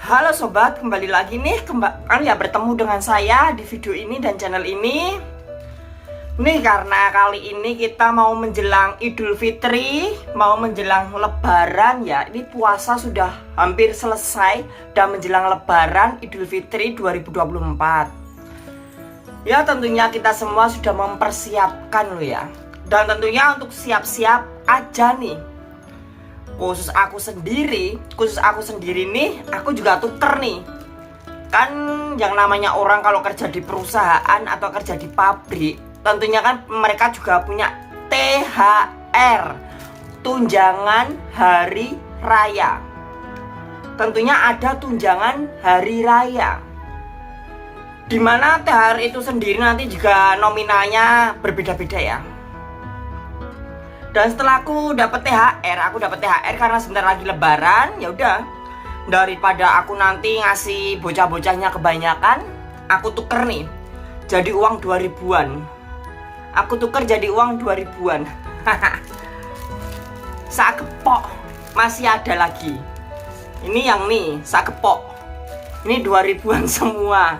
Halo sobat, kembali lagi nih bertemu dengan saya di video ini dan channel ini. Nih karena kali ini kita mau menjelang Idul Fitri, mau menjelang Lebaran ya. Ini puasa sudah hampir selesai dan menjelang Lebaran Idul Fitri 2024. Ya tentunya kita semua sudah mempersiapkan loh ya. Dan tentunya untuk siap-siap aja nih. Khusus aku sendiri nih, aku juga tuker nih. Kan yang namanya orang kalau kerja di perusahaan atau kerja di pabrik, tentunya kan mereka juga punya THR, tunjangan hari raya. Tentunya ada tunjangan hari raya, dimana THR itu sendiri nanti juga nominalnya berbeda-beda ya. Dan setelah aku dapat THR karena sebentar lagi Lebaran, ya udah daripada aku nanti ngasih bocah-bocahnya kebanyakan, aku tuker nih jadi uang 2000-an. Aku tuker jadi uang 2000-an. Sakepok masih ada lagi. Ini yang nih sakepok. Ini 2000-an semua.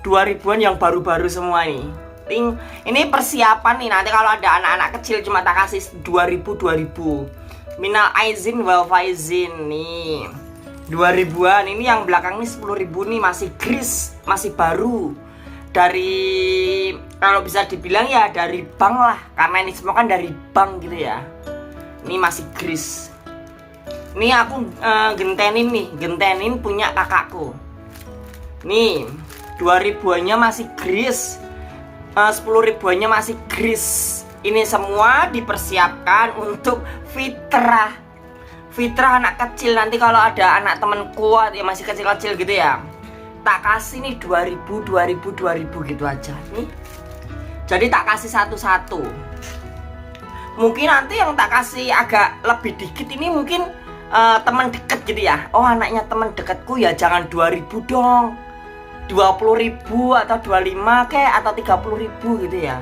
2000-an yang baru-baru semua nih. Ini persiapan nih, nanti kalau ada anak-anak kecil cuma tak kasih 2000. Minal aizin wal faizin nih 2000-an. Ini yang belakang nih 10.000 nih, masih gris, masih baru. Dari, kalau bisa dibilang ya dari bank lah, karena ini semua kan dari bank gitu ya. Ini masih gris. Ini aku gentenin punya kakakku. Nih 2000-annya masih gris, 10.000-annya masih gris. Ini semua dipersiapkan untuk fitrah anak kecil. Nanti kalau ada anak temen kuat yang masih kecil-kecil gitu ya, tak kasih nih 2000 gitu aja nih. Jadi tak kasih satu-satu. Mungkin nanti yang tak kasih agak lebih dikit ini mungkin teman deket gitu ya. Oh anaknya teman deketku ya, jangan 2000 dong, 20.000 atau 25 kayak atau 30.000 gitu ya.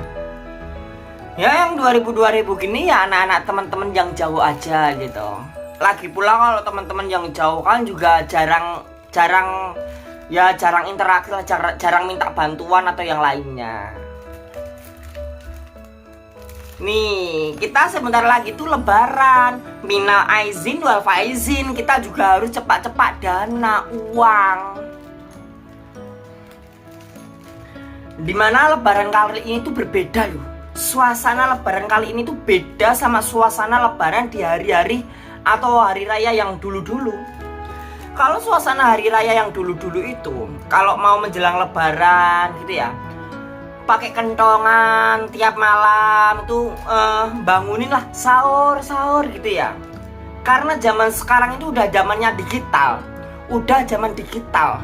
Ya yang 2000 gini ya anak-anak teman-teman yang jauh aja gitu. Lagi pula kalau teman-teman yang jauh kan juga jarang interaksi, jarang minta bantuan atau yang lainnya. Nih, kita sebentar lagi tuh Lebaran. Minal aizin wal faizin, kita juga harus cepat-cepat dana uang. Dimana Lebaran kali ini tuh berbeda loh. Suasana Lebaran kali ini tuh beda sama suasana Lebaran di hari-hari atau hari raya yang dulu-dulu. Kalau suasana hari raya yang dulu-dulu itu, kalau mau menjelang Lebaran gitu ya, pakai kentongan tiap malam tuh bangunin lah sahur gitu ya. Karena zaman sekarang itu udah zamannya digital, udah zaman digital.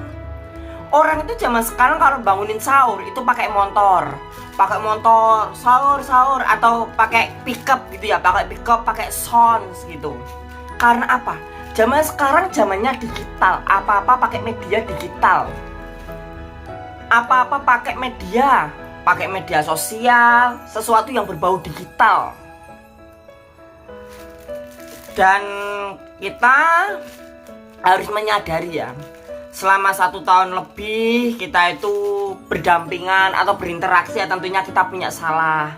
Orang itu zaman sekarang kalau bangunin sahur itu pakai motor sahur atau pakai pickup gitu ya, pakai sounds gitu. Karena apa? Zaman sekarang zamannya digital, apa-apa pakai media digital, apa-apa pakai media sosial, sesuatu yang berbau digital. Dan kita harus menyadari ya, selama 1 tahun lebih kita itu berdampingan atau berinteraksi ya, tentunya kita punya salah.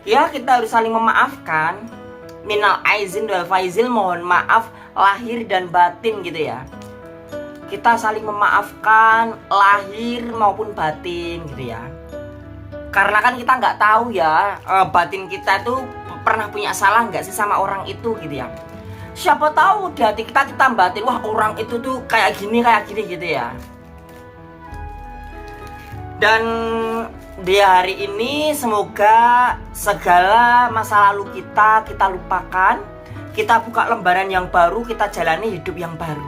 Ya kita harus saling memaafkan. Minal aizin wal faizil, mohon maaf lahir dan batin gitu ya. Kita saling memaafkan lahir maupun batin gitu ya. Karena kan kita nggak tahu ya batin kita tuh pernah punya salah nggak sih sama orang itu gitu ya. Siapa tahu di hati kita batin, wah orang itu tuh kayak gini gitu ya. Dan di hari ini semoga segala masa lalu kita lupakan. Kita buka lembaran yang baru, kita jalani hidup yang baru.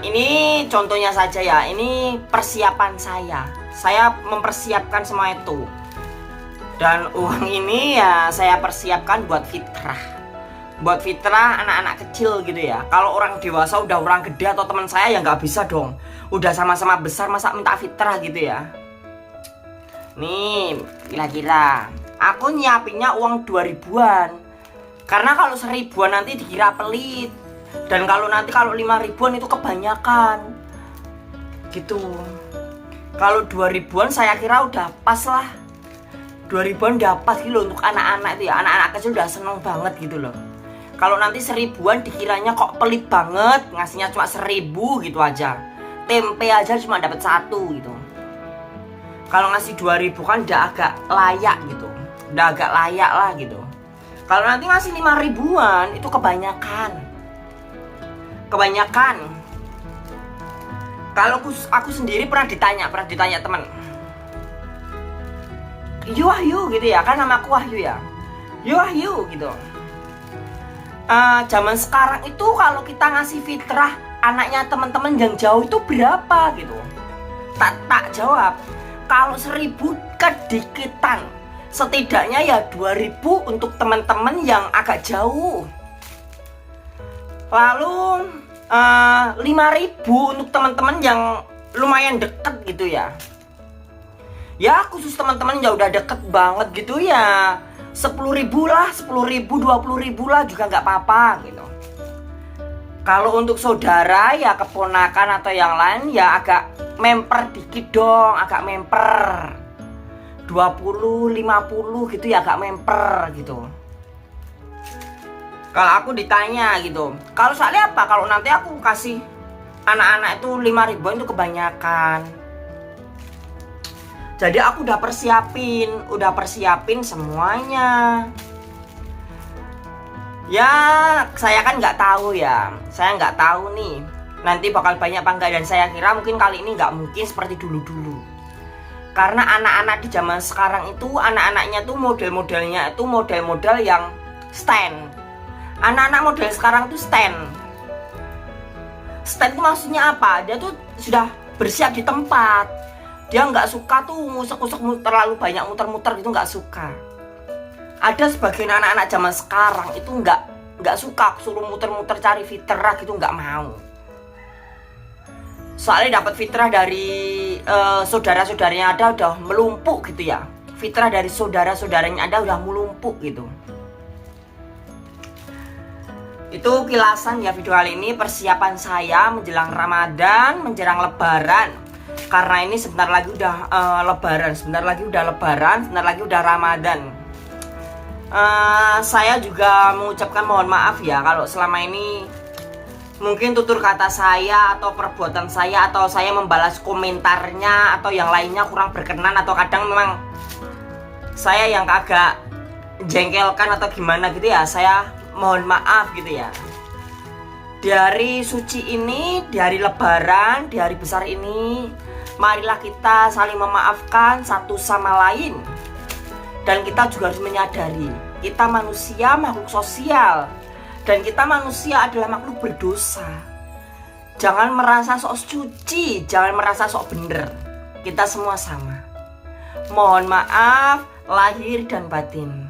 Ini contohnya saja ya, ini persiapan saya mempersiapkan semua itu. Dan uang ini ya saya persiapkan buat fitrah anak-anak kecil gitu ya. Kalau orang dewasa udah orang gede atau teman saya ya nggak bisa dong, udah sama-sama besar masa minta fitrah gitu ya. Nih kira-kira aku nyiapinnya uang 2000-an, karena kalau 1000-an nanti dikira pelit. Dan kalau nanti kalau 5 ribuan itu kebanyakan gitu. Kalau 2 ribuan saya kira udah pas lah. 2 ribuan udah pas gitu loh untuk anak-anak itu ya. Anak-anak kecil udah seneng banget gitu loh. Kalau nanti 1000-an dikiranya kok pelit banget, ngasihnya cuma 1000 gitu aja. Tempe aja cuma dapat 1 gitu. Kalau ngasih 2000 kan udah agak layak gitu. Udah agak layak lah gitu. Kalau nanti ngasih 5 ribuan itu kebanyakan. Kebanyakan. Kalau aku sendiri pernah ditanya teman. Wahyu gitu ya, kan namaku Wahyu ya. Wahyu gitu. Zaman sekarang itu kalau kita ngasih fitrah anaknya teman-teman yang jauh itu berapa gitu. Tak jawab. Kalau 1000 kedikitan. Setidaknya ya 2000 untuk teman-teman yang agak jauh. Lalu 5000 untuk teman-teman yang lumayan deket gitu ya. Ya khusus teman-teman yang udah deket banget gitu ya 10.000 lah, 10.000, 20.000 lah juga nggak apa-apa gitu. Kalau untuk saudara ya keponakan atau yang lain ya agak memper dikit dong, agak memper 20, 50 gitu ya agak memper gitu. Kalau aku ditanya gitu, kalau soalnya apa? Kalau nanti aku kasih anak-anak itu 5 ribuan itu kebanyakan. Jadi aku udah persiapin semuanya. Ya, saya kan nggak tahu ya. Saya nggak tahu nih nanti bakal banyak apa enggak, dan saya kira mungkin kali ini nggak mungkin seperti dulu-dulu. Karena anak-anak di zaman sekarang itu anak-anaknya tuh model-modelnya itu model-model yang stand. Anak-anak model sekarang tuh stand. Stand itu maksudnya apa? Dia tuh sudah bersiap di tempat. Dia nggak suka tuh ngusek-ngusek terlalu banyak muter-muter gitu, nggak suka. Ada sebagian anak-anak zaman sekarang itu nggak suka suruh muter-muter cari fitrah gitu, nggak mau. Soalnya dapat fitrah dari saudara-saudaranya ada udah melumpuk gitu ya. Fitrah dari saudara-saudaranya ada udah melumpuk gitu. Itu kilasan ya video kali ini, persiapan saya menjelang Ramadan, menjelang Lebaran. Karena ini sebentar lagi udah Lebaran, sebentar lagi udah Ramadan. Saya juga mengucapkan mohon maaf ya kalau selama ini mungkin tutur kata saya atau perbuatan saya atau saya membalas komentarnya atau yang lainnya kurang berkenan, atau kadang memang saya yang agak jengkelkan atau gimana gitu ya. Saya mohon maaf gitu ya. Di hari suci ini, di hari Lebaran, di hari besar ini, marilah kita saling memaafkan satu sama lain. Dan kita juga harus menyadari, kita manusia makhluk sosial. Dan kita manusia adalah makhluk berdosa. Jangan merasa sok suci, jangan merasa sok bener. Kita semua sama. Mohon maaf lahir dan batin.